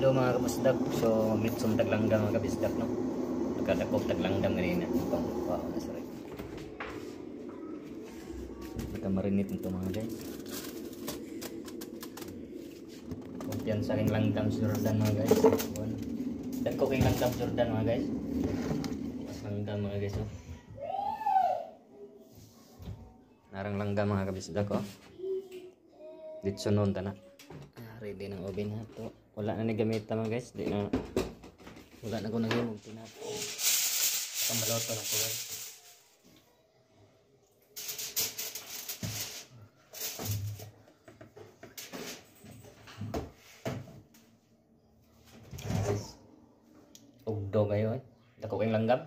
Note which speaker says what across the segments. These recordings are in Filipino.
Speaker 1: Hello mga kabusdak. So mitsong taglanggam mga kabusdak no. Pagkadakop taglanggam ganina. Wow, nasari. Marinit nito mga guys. Kumpiyansa king langgam Jordan mga guys. Dagko king langgam Jordan mga guys. Mas langgam mga guys oh. Narang langgam mga kabusdak oh. Ditso noon ta na. Ready ng oven na to. Wala na nagamit mga guys. Wala na ko nagimog tinapo. Itong maloto na po guys. Ugdo kayo eh. Dako kayong langgam.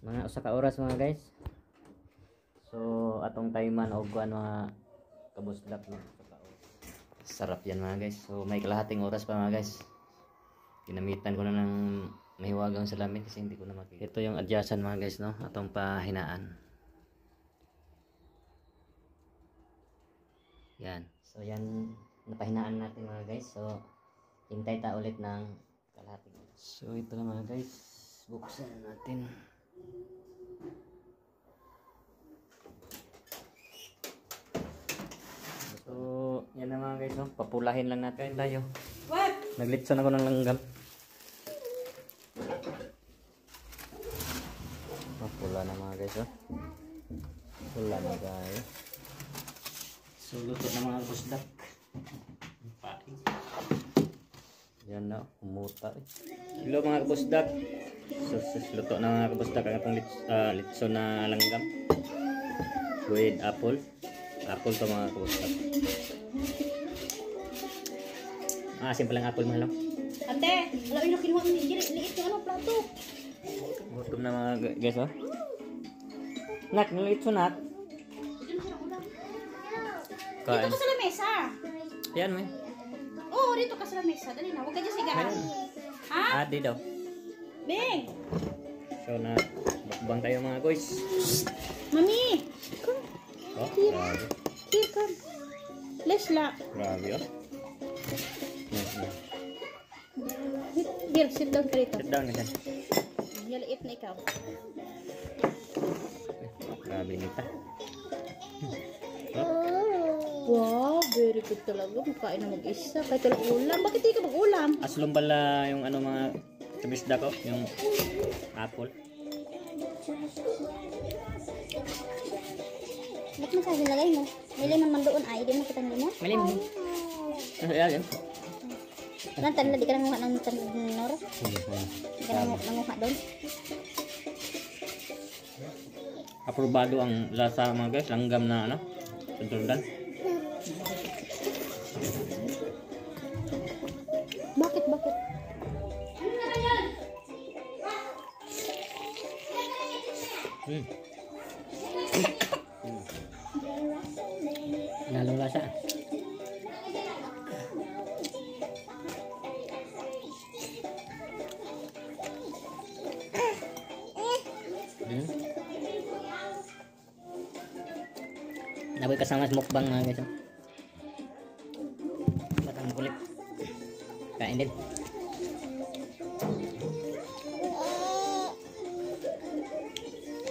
Speaker 1: Mga usa ka oras mga guys. So atong tayman og kuan mga kabusdak no. Sarap yan mga guys. So may kalahating oras pa mga guys. Ginamitan ko na ng mahiwagang salamin kasi hindi ko na makita. Ito yung adyasan mga guys no, atong pahinaan. Yan. So yan napahinaan natin mga guys. So hintay ta ulit ng kalahating oras. So ito na mga guys. Buksan natin. So, yan na mga guys, no? Papulahin lang natin tayo. What? Naglitson ako ng langgam. Papula na mga guys, oh. Pula na guys. So, luto na mga busdak. Yan na, umuta eh. Hello mga kabusdak. So, luto na mga kabusdak ang atong litson na langgam. With apple. Apple to mga kabusdak. Simple lang apple mahal.
Speaker 2: Ate, alam mo kinuha mo ni liit yung ano plato.
Speaker 1: Gutom na mga guys oh. Nak, nilitson nak.
Speaker 2: Dito ka sa lamesa.
Speaker 1: Yan mo.
Speaker 2: Oo, dito ka sa lamesa. Dali na, huwag ka dyan sigaan. Ha?
Speaker 1: Di daw.
Speaker 2: Bing!
Speaker 1: So na, bakbang tayo mga guys.
Speaker 2: Mami! Come.
Speaker 1: Oh,
Speaker 2: Here.
Speaker 1: grabe.
Speaker 2: Here, come. Lesla.
Speaker 1: Grabe oh.
Speaker 2: Here, sit down ka rito.
Speaker 1: Sit down ka.
Speaker 2: Yaliit na ikaw.
Speaker 1: Grabe nita.
Speaker 2: Wow, very good talaga. Makain na mag-isa. Kahit walang ulam. Bakit hindi ka mag-ulam?
Speaker 1: Aslong bala yung ano mga kabisda ko, yung apple.
Speaker 2: Ba't mo kasi lagay mo? May limon man doon ay. Di mo kita limon?
Speaker 1: May limon. Ayan.
Speaker 2: Nantan na di ka nanguha ng tanor? Di ka nanguha doon?
Speaker 1: Aprobado ang lasa mga guys. Langgam na ano. Jordan.
Speaker 2: Bakit?
Speaker 1: Nalong lasa. Naboy kasama sa mukbang mga guys. Batang kulit. Kain din.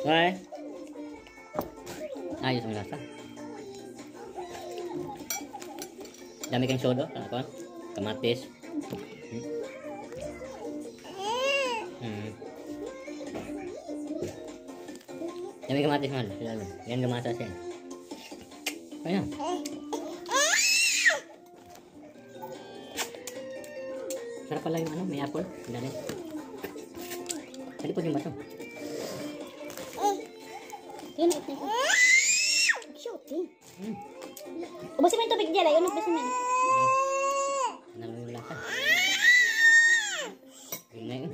Speaker 1: Why? Ayos ang lasa. Dami kang sodo, ano? Kamatis. Dami kamatis mahal. Yan gamasa siya. Ayan. Sarap pala yung ano, may apple. Dali. Dali po yung baso.
Speaker 2: Yun, ito. Cute eh. Ubusin mo yung tubig dyan. Ayaw nagbasin yan.
Speaker 1: Nalo yung lasa. Yun na yun.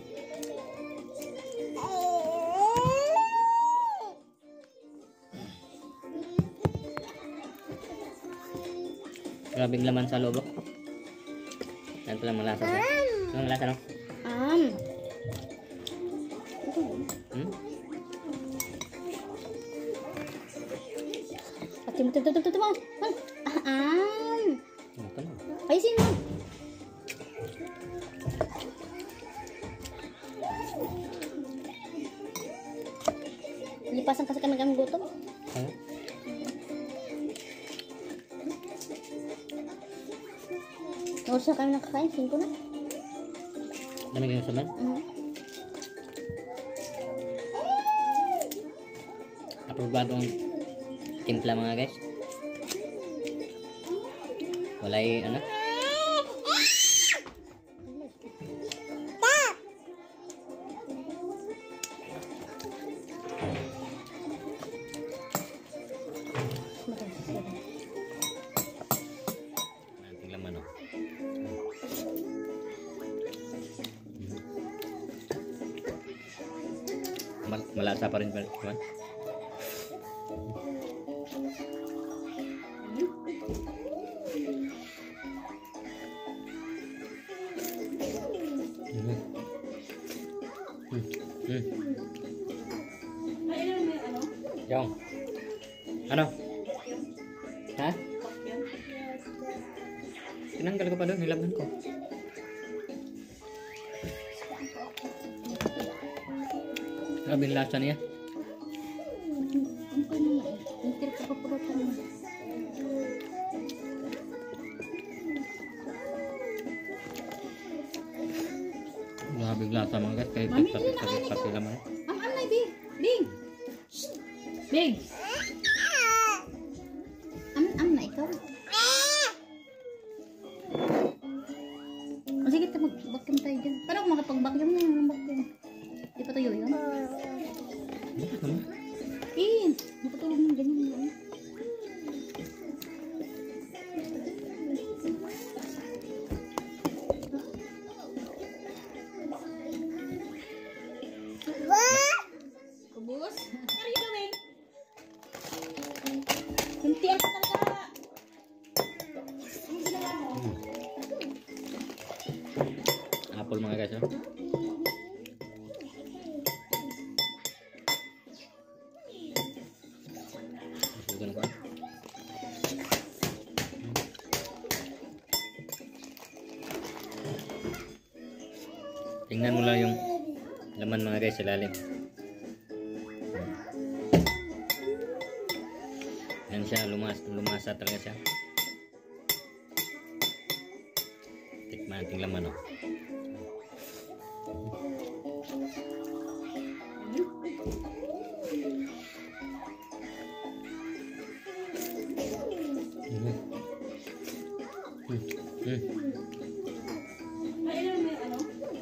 Speaker 1: Grabing laman sa loob. Yan pala malasa siya. Anong lasa no?
Speaker 2: Tama.
Speaker 1: Ito na.
Speaker 2: Ayusin mo. Lipasan kasi kami gutom.
Speaker 1: Ha?
Speaker 2: Oras na kami nakakain. 5 na.
Speaker 1: Dami kayong saman? Aprobadong timpla mga guys. Walay ano? Nanting laman oh. Malasa pa rin ba? Diba? Jong. Ano? Ha? Tinanggal ko pa doon, nilaban ko. Grabe yung lasa niya. Grabe yung lasa mga guys, kahit pati laman.
Speaker 2: Na, Big. Big. Big. Na ikaw. O sige, mag-vacuum tayo dyan. Paano kung makapag-vacuum na yung vacuum? Di pa tuyo yun? Napatulog mo ganyan yun. Kubus? What are you doing? Kunti ang talaga.
Speaker 1: Apple mga guys, oh. Masugan ko. Tingnan mo lang yung laman mga guys sa lalim. Yan siya, lumasa talaga siya. Tikman ating laman, oh.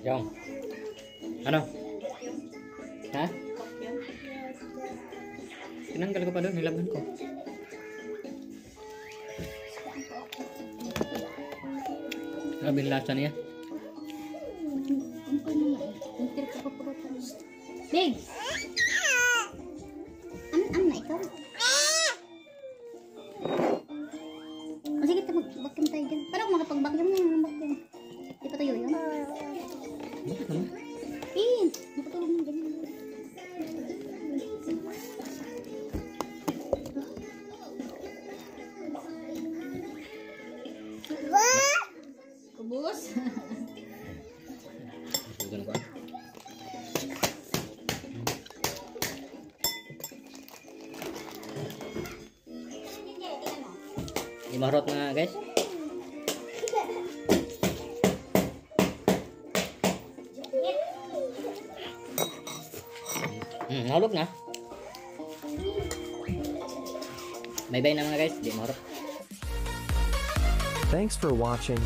Speaker 1: Jong. Ano? Ha? Tinanggal ko pa doon, nilaban ko. Grabe yung lasa niya.
Speaker 2: Big! Na ikaw? O sige, mag-vacuum tayo dyan. Paano kung makapag-vacuum na yung vacuum? Di pa tuyo yun? Napatulog mo ganyan. Kubus?
Speaker 1: Masugan ko. Imarot na guys. Nahulog na. Bye bye na mga guys. Di marot.
Speaker 3: Thanks for watching.